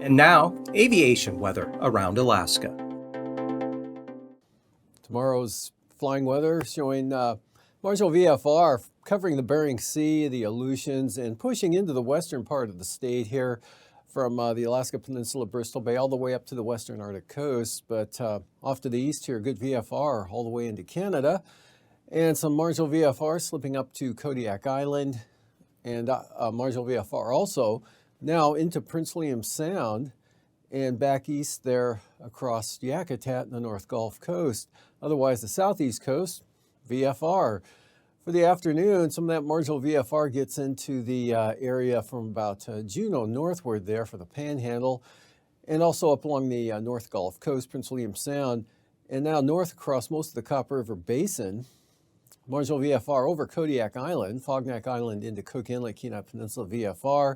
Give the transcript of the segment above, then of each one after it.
And now, aviation weather around Alaska. Tomorrow's flying weather showing marginal VFR covering the Bering Sea, the Aleutians, and pushing into the western part of the state here from the Alaska Peninsula, Bristol Bay, all the way up to the western Arctic coast. But off to the east here, good VFR all the way into Canada, and some marginal VFR slipping up to Kodiak Island, and marginal VFR also now into Prince William Sound and back east there across Yakutat in the North Gulf Coast. Otherwise, the southeast coast, VFR. For the afternoon, some of that marginal VFR gets into the area from about Juneau northward there for the Panhandle, and also up along the North Gulf Coast, Prince William Sound, and now north across most of the Copper River Basin. Marginal VFR over Kodiak Island, Fognak Island into Cook Inlet, Kenai Peninsula VFR,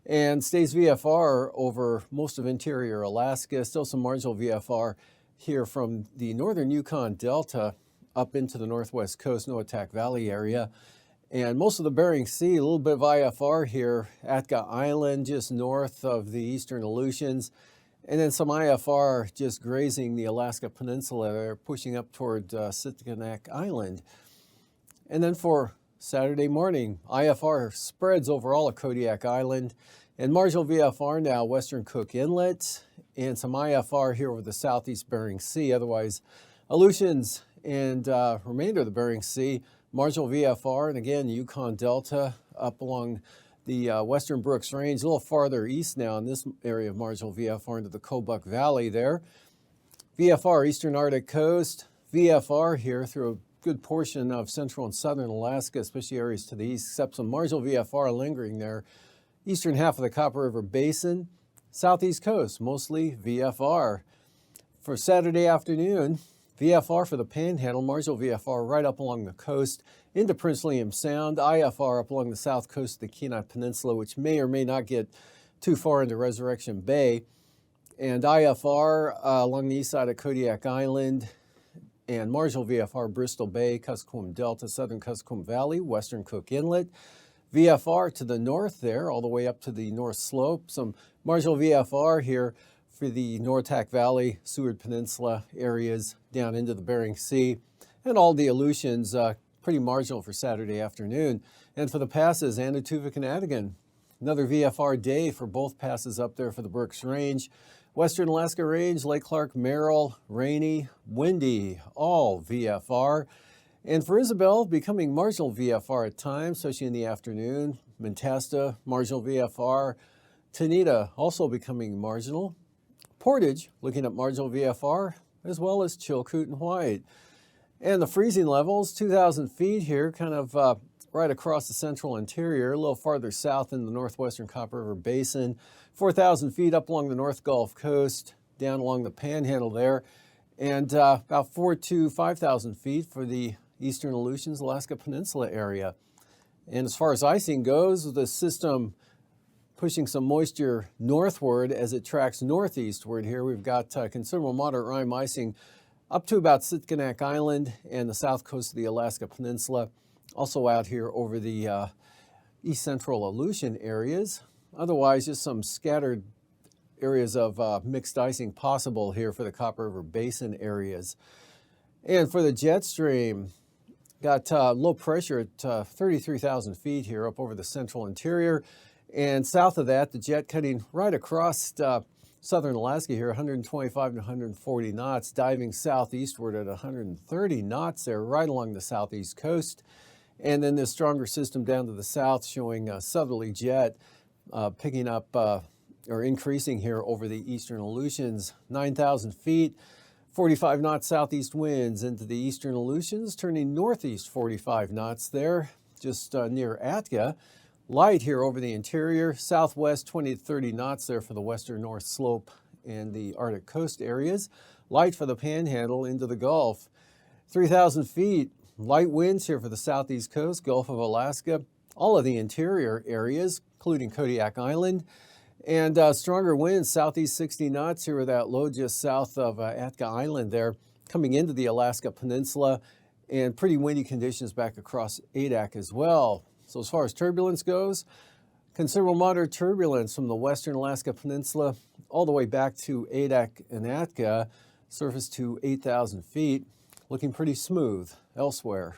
and stays VFR over most of interior Alaska. Still some marginal VFR here from the northern Yukon Delta up into the northwest coast, Noatak Valley area. And most of the Bering Sea, a little bit of IFR here, Atka Island just north of the eastern Aleutians, and then some IFR just grazing the Alaska Peninsula there, pushing up toward Sitkinak Island. And then for Saturday morning, IFR spreads over all of Kodiak Island, and marginal VFR now western Cook Inlet, and some IFR here over the southeast Bering Sea. Otherwise, Aleutians and remainder of the Bering Sea, marginal VFR, and again, Yukon Delta up along the western Brooks Range, a little farther east now in this area of marginal VFR into the Kobuk Valley there. VFR, eastern Arctic coast, VFR here through a good portion of central and southern Alaska, especially areas to the east, except some marginal VFR lingering there. Eastern half of the Copper River Basin, southeast coast, mostly VFR. For Saturday afternoon, VFR for the Panhandle, marginal VFR right up along the coast into Prince William Sound, IFR up along the south coast of the Kenai Peninsula, which may or may not get too far into Resurrection Bay, and IFR along the east side of Kodiak Island, and marginal VFR Bristol Bay, Kuskokwim Delta, southern Kuskokwim Valley, western Cook Inlet. VFR to the north there, all the way up to the North Slope. Some marginal VFR here for the Noatak Valley, Seward Peninsula areas down into the Bering Sea. And all the Aleutians, pretty marginal for Saturday afternoon. And for the passes, Anutuvik and Adigan, another VFR day for both passes up there for the Brooks Range. Western Alaska Range, Lake Clark, Merrill, rainy, windy, all VFR. And for Isabel, becoming marginal VFR at times, especially in the afternoon. Mentasta, marginal VFR. Tanita, also becoming marginal. Portage, looking at marginal VFR, as well as Chilkoot and White. And the freezing levels, 2,000 feet here, kind of right across the central interior, a little farther south in the northwestern Copper River Basin. 4,000 feet up along the North Gulf Coast, down along the Panhandle there, and about 4,000 to 5,000 feet for the eastern Aleutians, Alaska Peninsula area. And as far as icing goes, the system pushing some moisture northward as it tracks northeastward here. We've got considerable moderate rime icing up to about Sitkinak Island and the south coast of the Alaska Peninsula. Also out here over the east central Aleutian areas. Otherwise, just some scattered areas of mixed icing possible here for the Copper River Basin areas. And for the jet stream, got low pressure at 33,000 feet here up over the central interior. And south of that, the jet cutting right across southern Alaska here, 125 to 140 knots, diving southeastward at 130 knots there, right along the southeast coast. And then this stronger system down to the south showing a southerly jet picking up or increasing here over the eastern Aleutians, 9,000 feet, 45 knots southeast winds into the eastern Aleutians, turning northeast 45 knots there, just near Atka. Light here over the interior, southwest 20 to 30 knots there for the western North Slope and the Arctic coast areas. Light for the Panhandle into the Gulf. 3,000 feet, light winds here for the southeast coast, Gulf of Alaska, all of the interior areas, including Kodiak Island. And stronger winds, southeast 60 knots here with that low just south of Atka Island there, coming into the Alaska Peninsula, and pretty windy conditions back across Adak as well. So as far as turbulence goes, Considerable moderate turbulence from the western Alaska Peninsula all the way back to Adak and Atka, surface to 8,000 feet, looking pretty smooth elsewhere.